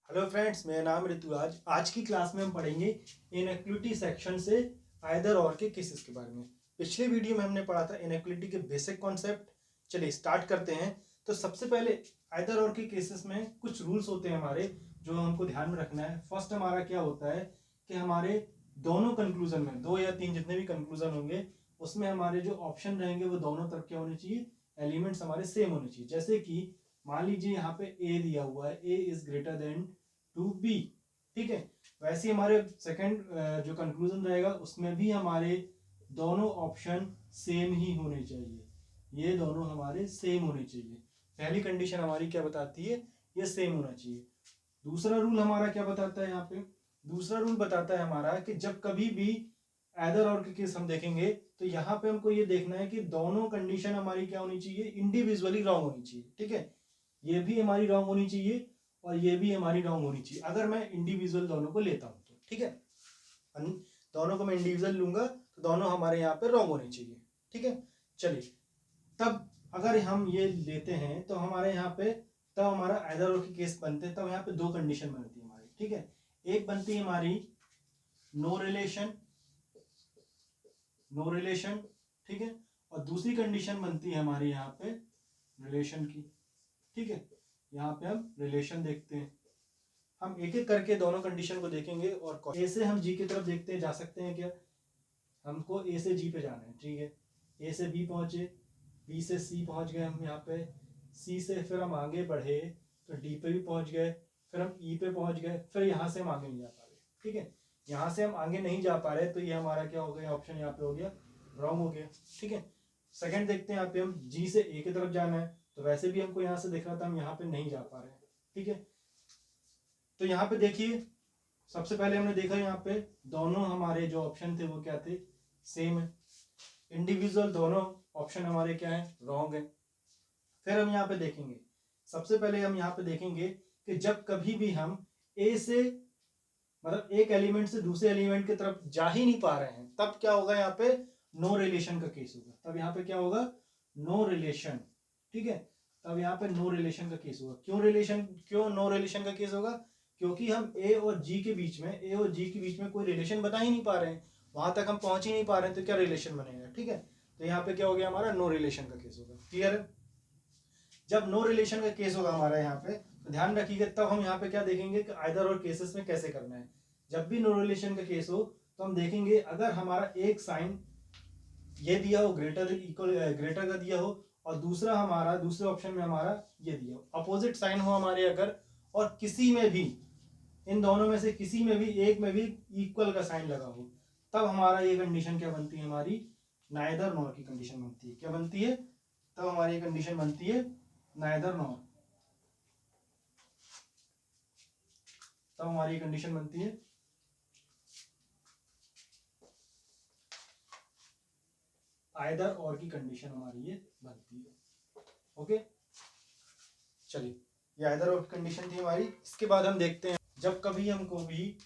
Hello friends, मेरा नाम ऋतुराज। आज की क्लास में हम पढ़ेंगे इनइक्वालिटी सेक्शन से आइदर और के केसेस के बारे में। पिछले वीडियो में हमने पढ़ा था इनइक्वालिटी के बेसिक कॉन्सेप्ट। चलिए स्टार्ट करते हैं। तो सबसे पहले आइदर और के केसेस में कुछ रूल्स होते हैं हमारे, जो हमको ध्यान में रखना है। फर्स्ट हमारा क्या होता है कि हमारे दोनों कंक्लूजन में, दो या तीन जितने भी कंक्लूजन होंगे, उसमें हमारे जो ऑप्शन रहेंगे वो दोनों तरफ क्या होने चाहिए, एलिमेंट्स हमारे सेम होने चाहिए। जैसे कि मान लीजिए यहाँ पे ए दिया हुआ है, a is greater than two b, ठीक है। वैसे ही हमारे सेकंड जो कंक्लूजन रहेगा उसमें भी हमारे दोनों ऑप्शन सेम ही होने चाहिए। ये दोनों हमारे सेम होने चाहिए। पहली कंडीशन हमारी क्या बताती है, ये सेम होना चाहिए। दूसरा रूल हमारा क्या बताता है यहाँ पे, दूसरा रूल बताता है हमारा कि जब कभी भी ऐदर और के केस हम देखेंगे तो यहाँ पे हमको ये देखना है कि दोनों कंडीशन हमारी क्या होनी चाहिए, इंडिविजुअली रॉन्ग होनी चाहिए, ठीक है। ये भी हमारी रॉन्ग होनी चाहिए और ये भी हमारी रॉन्ग होनी चाहिए, अगर मैं इंडिविजुअल दोनों को लेता हूं तो, ठीक है। दोनों को मैं इंडिविजुअल लूंगा तो दोनों हमारे यहाँ पे रॉन्ग होने चाहिए, ठीक है। चलिए, तब अगर हम ये लेते हैं तो हमारे यहाँ पे तब हमारा आइदर और के केस बनते हैं। तब यहाँ पे दो कंडीशन बनती है हमारी, ठीक है। एक बनती है हमारी नो रिलेशन, नो रिलेशन, ठीक है। और दूसरी कंडीशन बनती है हमारी यहाँ पे रिलेशन की, ठीक है। यहाँ पे हम रिलेशन देखते हैं। हम एक एक करके दोनों कंडीशन को देखेंगे। और ए से हम जी की तरफ देखते जा सकते हैं क्या, हमको ए से जी पे जाना है, ठीक है। ए से बी पहुंचे, बी से सी पहुंच गए हम यहाँ पे, सी से फिर हम आगे बढ़े तो डी पे भी पहुंच गए, फिर हम ई पे पहुंच गए, फिर यहाँ से हम आगे नहीं जा पा रहे, ठीक है। यहाँ से हम आगे नहीं जा पा रहे तो ये हमारा क्या हो गया, ऑप्शन यहाँ पे हो गया रॉन्ग हो गया, ठीक है। सेकंड देखते हैं, यहाँ पे हम जी से ए की तरफ जाना है तो वैसे भी हमको यहाँ से दिख रहा था हम यहाँ पे नहीं जा पा रहे हैं, ठीक है। तो यहाँ पे देखिए, सबसे पहले हमने देखा यहाँ पे दोनों हमारे जो ऑप्शन थे वो क्या थे, सेम है। इंडिविजुअल दोनों ऑप्शन हमारे क्या है, रॉन्ग है। फिर हम यहाँ पे देखेंगे, सबसे पहले हम यहाँ पे देखेंगे कि जब कभी भी हम ए से, मतलब एक एलिमेंट से दूसरे एलिमेंट की तरफ जा ही नहीं पा रहे हैं, तब क्या होगा, यहाँ पे नो रिलेशन का केस होगा। तब यहाँ पे क्या होगा, नो रिलेशन, ठीक है। तब यहाँ पे नो रिलेशन का केस होगा। क्यों रिलेशन, क्यों नो रिलेशन का केस होगा, क्योंकि हम ए और जी के बीच में, ए और जी के बीच में कोई रिलेशन बता ही नहीं पा रहे हैं, वहां तक हम पहुंच ही नहीं पा रहे हैं, तो क्या रिलेशन बनेगा, ठीक है। तो यहाँ पे क्या हो गया, हमारा नो रिलेशन का केस होगा। क्लियर है। जब नो रिलेशन का केस होगा हमारा यहाँ पे, तो ध्यान रखिएगा, तब हम यहाँ पे क्या देखेंगे कि आइदर और केसेस में कैसे करना है। जब भी नो रिलेशन का केस हो तो हम देखेंगे, अगर हमारा एक साइन ये दिया हो ग्रेटर इक्वल ग्रेटर का दिया हो, और दूसरा हमारा दूसरे ऑप्शन में हमारा ये दिया हो, अपोजिट साइन हो हमारे अगर, और किसी में भी इन दोनों में से किसी में भी एक में भी इक्वल का साइन लगा हो, तब हमारा ये कंडीशन क्या बनती है, हमारी नाइदर नॉर की कंडीशन बनती है। क्या बनती है, तब हमारी कंडीशन बनती है नाइदर नॉर। तब हमारी कंडीशन बनती है आइदर और की कंडीशन हमारी ये बनती है। ओके, चलिए, ये आइदर और की कंडीशन थी हमारी। इसके बाद हम देखते हैं, जब कभी हमको भी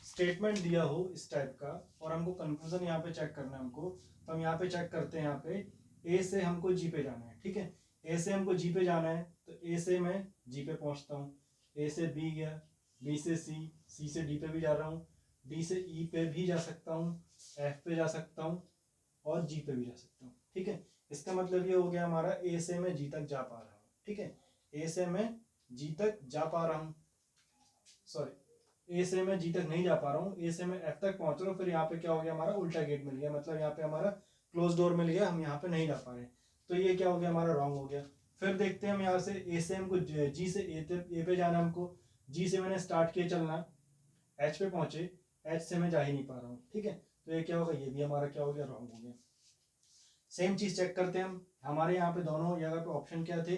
स्टेटमेंट दिया हो इस टाइप का और हमको कंक्लूजन यहाँ पे चेक करना है हमको, तो हम यहाँ पे चेक करते हैं, यहाँ पे ए से हमको जी पे जाना है, ठीक है। ए से हमको जी पे जाना है तो ए से मैं जी पे पहुंचता हूँ, ए से बी गया, बी से सी, सी से डी पे भी जा रहा हूँ, डी से ई पे भी जा सकता हूँ, एफ पे जा सकता हूँ और जी पे भी जा सकता हूँ, ठीक है। इसका मतलब ये हो गया हमारा ए से मैं जी तक जा पा रहा हूँ, ठीक है। ए से मैं जी तक जा पा रहा हूँ, सॉरी, ए से मैं जी तक नहीं जा पा रहा हूँ, ए से मैं एफ तक पहुंच रहा हूँ। फिर यहाँ पे क्या हो गया, हमारा उल्टा गेट मिल गया, मतलब यहाँ पे हमारा क्लोज डोर मिल गया, हम यहाँ पे नहीं जा पा रहे, तो ये क्या हो गया, हमारा रॉन्ग हो गया। फिर देखते हैं हम यहाँ से ए से हमको जी से ए पे जाना, हमको जी से मैंने स्टार्ट किया चलना, एच पे पहुंचे, एच से मैं जा ही नहीं पा रहा हूँ, ठीक है। तो ये क्या होगा, ये भी हमारा क्या हो गया, रॉन्ग हो गया। सेम चीज चेक करते हैं हम, हमारे यहाँ पे दोनों जगह पे ऑप्शन क्या थे,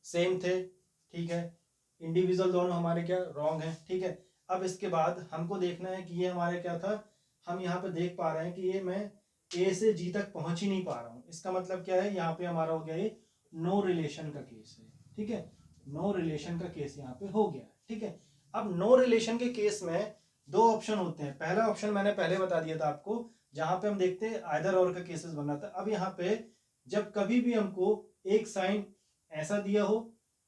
सेम थे, ठीक है। इंडिविजुअल दोनों हमारे क्या रॉन्ग है, ठीक है। अब इसके बाद हमको देखना है कि ये हमारे क्या था, हम यहाँ पे देख पा रहे हैं कि ये मैं ए से जी तक पहुंच ही नहीं पा रहा हूँ। इसका मतलब क्या है, यहाँ पे हमारा हो गया ये नो रिलेशन का केस है, ठीक है। नो रिलेशन का केस यहाँ पे हो गया, ठीक है। अब नो रिलेशन के केस में दो ऑप्शन होते हैं। पहला ऑप्शन मैंने पहले बता दिया था आपको, जहां पे हम देखते हैं आइदर और का केसेस बनना था। अब यहाँ पे जब कभी भी हमको एक साइन ऐसा दिया हो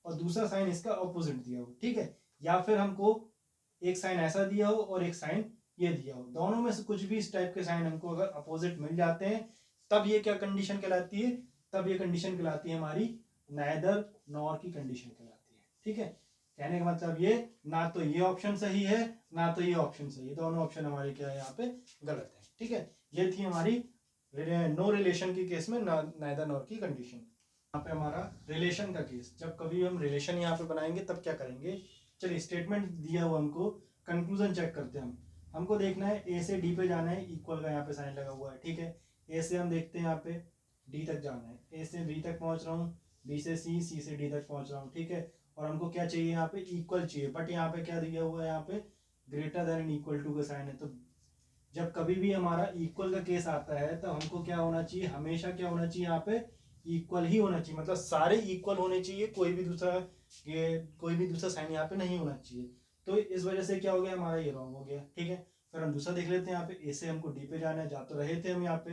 और दूसरा साइन इसका ऑपोजिट दिया हो, ठीक है। या फिर हमको एक साइन ऐसा दिया हो और एक साइन ये दिया हो, दोनों में से कुछ भी इस टाइप के साइन हमको अगर अपोजिट मिल जाते हैं तब ये क्या कंडीशन कहलाती है, तब ये कंडीशन कहलाती है हमारी नाइदर नॉर की कंडीशन कहलाती है। ठीक है, कहने का मतलब ये ना तो ये ऑप्शन सही है ना तो ये ऑप्शन सही है, दोनों ऑप्शन हमारे क्या है यहाँ पे गलत है। ठीक है, ये थी हमारी नो रिलेशन की केस में नाइदर नॉर की कंडीशन। यहाँ पे हमारा रिलेशन का केस, जब कभी हम रिलेशन यहाँ पे बनाएंगे तब क्या करेंगे, चलिए स्टेटमेंट दिया हुआ हमको, कंक्लूजन चेक करते हैं हम। हमको देखना है ए से डी पे जाना है, इक्वल का यहाँ पे साइन लगा हुआ है। ठीक है, ए से हम देखते हैं यहाँ पे डी तक जाना है, ए से बी तक पहुंच रहा हूँ, बी से सी, सी से डी तक पहुंच रहा हूँ। ठीक है, और हमको क्या चाहिए यहाँ पे, इक्वल चाहिए, बट यहाँ पे क्या दिया हुआ है, यहाँ पे greater than and equal to का साइन है। तो जब कभी भी हमारा इक्वल का केस आता है तो हमको क्या होना चाहिए, हमेशा क्या होना चाहिए यहाँ पे, इक्वल ही होना चाहिए, मतलब सारे इक्वल होने चाहिए, कोई भी दूसरा साइन यहाँ पे नहीं होना चाहिए। तो इस वजह से क्या हो गया, हमारा ये रॉन्ग हो गया। ठीक है, फिर हम दूसरा देख लेते हैं। यहाँ पे ए से हमको डी पे जाना है, जा तो रहे थे हम यहाँ पे,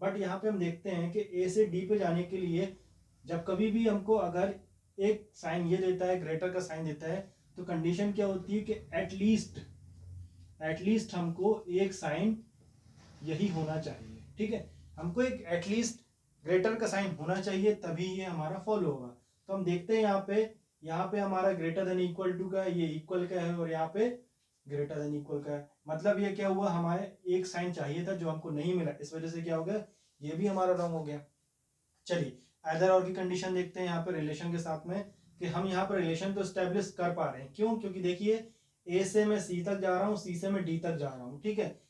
बट यहाँ पे हम देखते हैं कि ए से डी पे जाने के लिए जब कभी भी हमको अगर एक साइन ये देता है, ग्रेटर का साइन देता है, तो कंडीशन क्या होती है कि एटलीस्ट हमको एक साइन यही होना चाहिए। ठीक है, हमको एक एटलीस्ट ग्रेटर का साइन होना चाहिए, तभी ये हमारा फॉलो होगा। तो हम देखते हैं यहाँ पे हमारा ग्रेटर देन इक्वल टू का, ये इक्वल का है, और यहाँ पे ग्रेटर देन इक्वल का है, मतलब ये क्या हुआ, हमारे एक साइन चाहिए था जो हमको नहीं मिला, इस वजह से क्या हो गया, ये भी हमारा रॉन्ग हो गया। चलिए आइदर और की कंडीशन देखते हैं यहाँ पे रिलेशन के साथ में, कि हम यहाँ पर रिलेशन तो स्टेब्लिश कर पा रहे हैं। क्यों, क्योंकि देखिए ए से मैं सी तक जा रहा हूँ, सी से मैं डी तक जा रहा हूँ। ठीक है,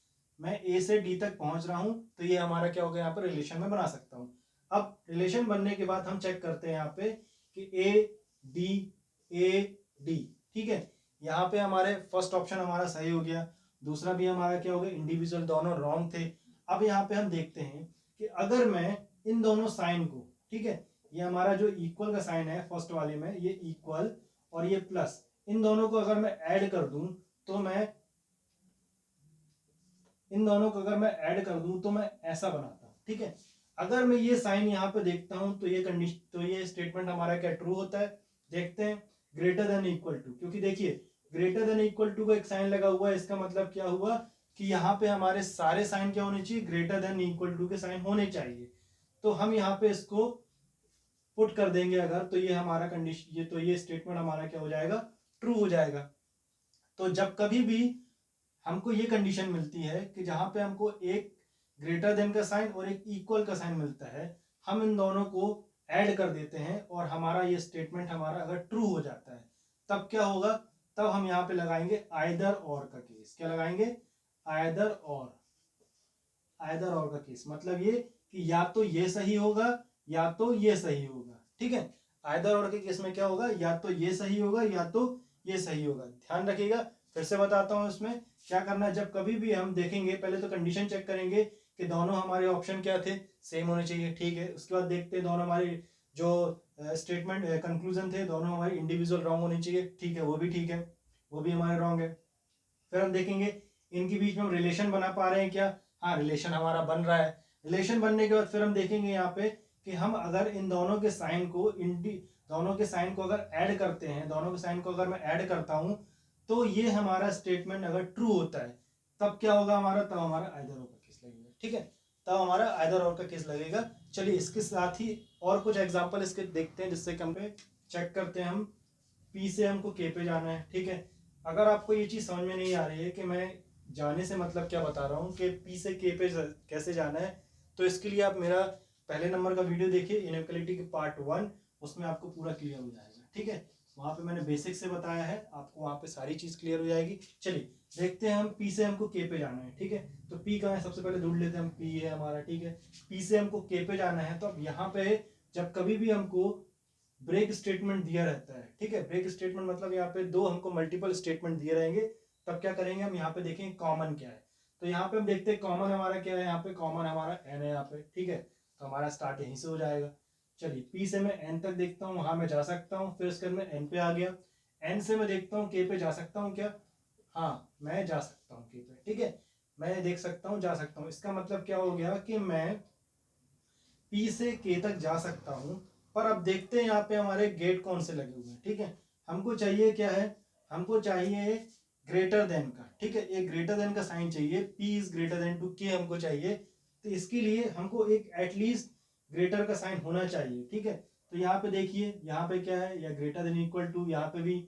मैं ए से डी तक पहुंच रहा हूं, तो ये हमारा क्या हो गया, यहाँ पर रिलेशन में बना सकता हूं। अब रिलेशन बनने के बाद हम चेक करते हैं यहाँ पे कि ए डी। ठीक है, यहाँ पे हमारे फर्स्ट ऑप्शन हमारा सही हो गया, दूसरा भी हमारा क्या हो गया, इंडिविजुअल दोनों रॉन्ग थे। अब यहाँ पे हम देखते हैं कि अगर मैं इन दोनों साइन को, ठीक है, ये हमारा जो इक्वल का साइन है फर्स्ट वाले में, ये इक्वल और ये प्लस, इन दोनों को अगर मैं ऐड कर दूं तो मैं ऐसा बनाता हूं। ठीक है, अगर मैं ये साइन यहाँ पे देखता हूं तो ये कंडीशन, तो ये स्टेटमेंट हमारा क्या ट्रू होता है, देखते हैं, ग्रेटर देन इक्वल टू, क्योंकि देखिए ग्रेटर देन इक्वल टू का एक साइन लगा हुआ है, इसका मतलब क्या हुआ कि यहाँ पे हमारे सारे साइन क्या होने चाहिए, ग्रेटर देन इक्वल टू के साइन होने चाहिए। तो हम यहाँ पे इसको पुट कर देंगे अगर, तो ये हमारा कंडीशन, ये स्टेटमेंट हमारा क्या हो जाएगा, ट्रू हो जाएगा। तो जब कभी भी हमको ये कंडीशन मिलती है कि जहां पे हमको एक ग्रेटर देन का साइन और एक इक्वल का साइन मिलता है, हम इन दोनों को ऐड कर देते हैं और हमारा ये स्टेटमेंट हमारा अगर ट्रू हो जाता है, तब क्या होगा, तब हम यहाँ पे लगाएंगे आइदर और का केस। क्या लगाएंगे, आइदर और का केस, मतलब ये कि या तो ये सही होगा या तो ये सही होगा। ठीक है, आइदर और के केस में क्या होगा, या तो ये सही होगा या तो ये सही होगा। ध्यान रखिएगा, फिर से बताता हूं इसमें क्या करना है। जब कभी भी हम देखेंगे, पहले तो कंडीशन चेक करेंगे कि दोनों हमारे ऑप्शन क्या थे, सेम होने चाहिए। ठीक है, उसके बाद देखते हैं दोनों हमारी जो स्टेटमेंट कंक्लूजन थे, दोनों हमारे इंडिविजुअल रॉन्ग होनी चाहिए। ठीक है, वो भी ठीक है, वो भी हमारे रॉन्ग है। फिर हम देखेंगे इनके बीच में हम रिलेशन बना पा रहे हैं क्या, हाँ रिलेशन हमारा बन रहा है। रिलेशन बनने के बाद फिर हम देखेंगे यहाँ पे कि हम अगर इन दोनों के साइन को अगर ऐड करते हैं, दोनों के साइन को अगर मैं ऐड करता हूं, तो ये हमारा स्टेटमेंट अगर ट्रू होता है, तब क्या होगा हमारा, तब हमारा आइदर और का केस लगेगा। ठीक है, तब हमारा आइदर और का केस लगेगा। चलिए इसके साथ ही और कुछ एग्जांपल इसके देखते हैं, जिससे कि हम चेक करते हैं हम पी से हमको के पे जाना है। ठीक है, अगर आपको ये चीज समझ में नहीं आ रही है कि मैं जाने से मतलब क्या बता रहा हूँ कि पी से के पे कैसे जाना है, तो इसके लिए आप मेरा पहले नंबर का वीडियो देखिए, इनइक्वालिटी के पार्ट 1, उसमें आपको पूरा क्लियर हो जाएगा। ठीक है, वहां पे मैंने बेसिक से बताया है, आपको वहां पे सारी चीज क्लियर हो जाएगी। चलिए देखते हैं हम पी से हमको के पे जाना है। ठीक है, तो पी का है, सबसे पहले ढूंढ लेते हैं हम, पी है हमारा। ठीक है, पी से हमको के पे जाना है, तो अब यहाँ पे जब कभी भी हमको ब्रेक स्टेटमेंट दिया रहता है, ठीक है, ब्रेक स्टेटमेंट मतलब यहाँ पे दो हमको मल्टीपल स्टेटमेंट दिए रहेंगे, तब क्या करेंगे हम, यहाँ पे देखेंगे कॉमन क्या है। तो यहाँ पे हम देखते हैं कॉमन हमारा क्या है, यहाँ पे कॉमन हमारा एन है यहाँ पे। ठीक है, तो हमारा स्टार्ट यहीं से हो जाएगा। चलिए पी से मैं एन तक देखता हूँ, वहां मैं जा सकता हूँ, फिर उसके बाद मैं एन पे आ गया। एन से मैं देखता हूँ के पे जा सकता हूँ क्या, हाँ मैं जा सकता हूँ के पे। ठीक है, मैं देख सकता हूँ, जा सकता हूँ, इसका मतलब क्या हो गया कि मैं पी से के तक जा सकता हूँ। पर अब देखते हैं यहाँ पे हमारे गेट कौन से लगे हुए हैं। ठीक है, हमको चाहिए क्या है, हमको चाहिए ग्रेटर देन का, ठीक है, एक ग्रेटर देन का साइन चाहिए, p is greater than to k हमको चाहिए, तो इसके लिए हमको एक एटलीस्ट ग्रेटर का साइन होना चाहिए, ठीक है। तो यहाँ पे देखिए, यहाँ पे क्या है, या ग्रेटर देन इक्वल टू, यहाँ पे भी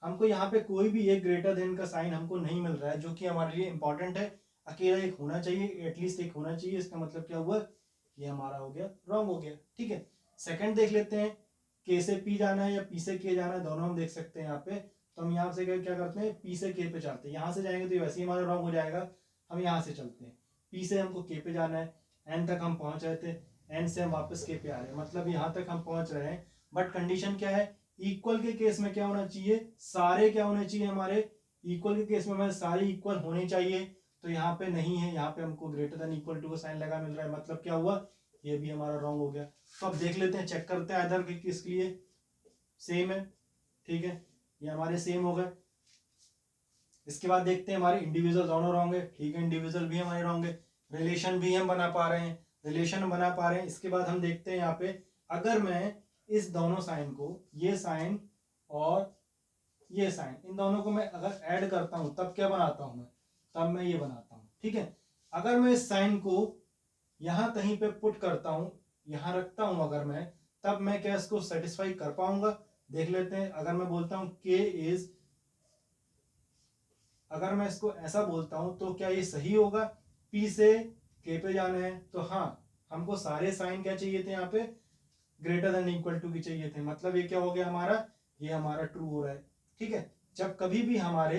हमको यहाँ पे कोई भी एक ग्रेटर देन का साइन हमको नहीं मिल रहा है, जो कि हमारे लिए इंपॉर्टेंट है। अकेला एक होना चाहिए, एटलीस्ट एक होना चाहिए, इसका मतलब क्या हुआ, ये हमारा हो गया रॉन्ग हो गया, ठीक है। सेकंड देख लेते हैं, के से पी जाना है या पी से के जाना है, दोनों हम देख सकते हैं यहाँ पे। तो हम यहाँ से क्या करते हैं, पी से के पे चलते हैं, यहाँ से जाएंगे तो वैसे ही हमारा रॉन्ग हो जाएगा। हम यहाँ से चलते हैं, पी से हमको के पे जाना है, एन तक हम पहुंच रहे थे, एन से हम वापस के पे आ रहे हैं, मतलब यहाँ तक हम पहुंच रहे हैं। बट कंडीशन क्या है, इक्वल के केस में क्या होना चाहिए, सारे क्या होने चाहिए हमारे, इक्वल के केस में हमारे सारे इक्वल होने चाहिए। तो यहाँ पे नहीं है, यहाँ पे हमको ग्रेटर देन इक्वल टू का साइन लगा मिल रहा है, मतलब क्या हुआ, ये भी हमारा रॉन्ग हो गया। तो अब देख लेते हैं, चेक करते हैं अदर किसके लिए सेम है, ठीक है, ये हमारे सेम हो गए। इसके बाद देखते हैं हमारे इंडिविजुअल दोनों रॉन्ग है, ठीक है, इंडिविजुअल भी हमारे रॉन्ग है, रिलेशन भी हम बना पा रहे हैं, रिलेशन बना पा रहे हैं। इसके बाद हम देखते हैं यहाँ पे, अगर मैं इस दोनों साइन को, ये साइन और ये साइन, इन दोनों को मैं अगर ऐड करता हूं तब क्या बनाता हूं मैं, तब मैं ये बनाता हूं, ठीक है। अगर मैं इस साइन को यहां कहीं पे पुट करता हूं, यहां रखता हूं अगर मैं, तब मैं क्या इसको सेटिस्फाई कर पाऊंगा, देख लेते हैं। अगर मैं बोलता हूं k इज, अगर मैं इसको ऐसा बोलता हूं तो क्या ये सही होगा, p से k पे जाना है, तो हाँ, हमको सारे साइन क्या चाहिए थे यहाँ पे, ग्रेटर देन इक्वल टू की चाहिए थे, मतलब ये क्या हो गया हमारा, ये हमारा ट्रू हो रहा है, ठीक है। जब कभी भी हमारे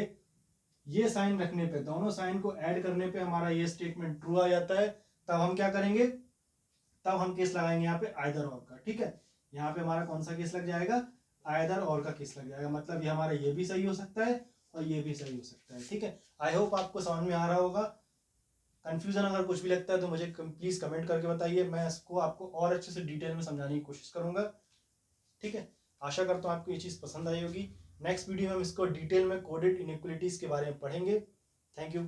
ये साइन रखने पे, दोनों साइन को ऐड करने पे हमारा ये स्टेटमेंट ट्रू आ जाता है, तब हम क्या करेंगे, तब हम केस लगाएंगे यहाँ पे आइदर और का, ठीक है। यहाँ पे हमारा कौन सा केस लग जाएगा, आइदर और का केस लग जाएगा, मतलब ये हमारा ये भी सही हो सकता है और ये भी सही हो सकता है, ठीक है। आई होप आपको समझ में आ रहा होगा। कंफ्यूजन अगर कुछ भी लगता है तो मुझे प्लीज कमेंट करके बताइए, मैं इसको आपको और अच्छे से डिटेल में समझाने की कोशिश करूंगा, ठीक है। आशा करता हूँ आपको ये चीज़ पसंद आई होगी। नेक्स्ट वीडियो में हम इसको डिटेल में कोडेड इनइक्वलिटीज के बारे में पढ़ेंगे। Thank you.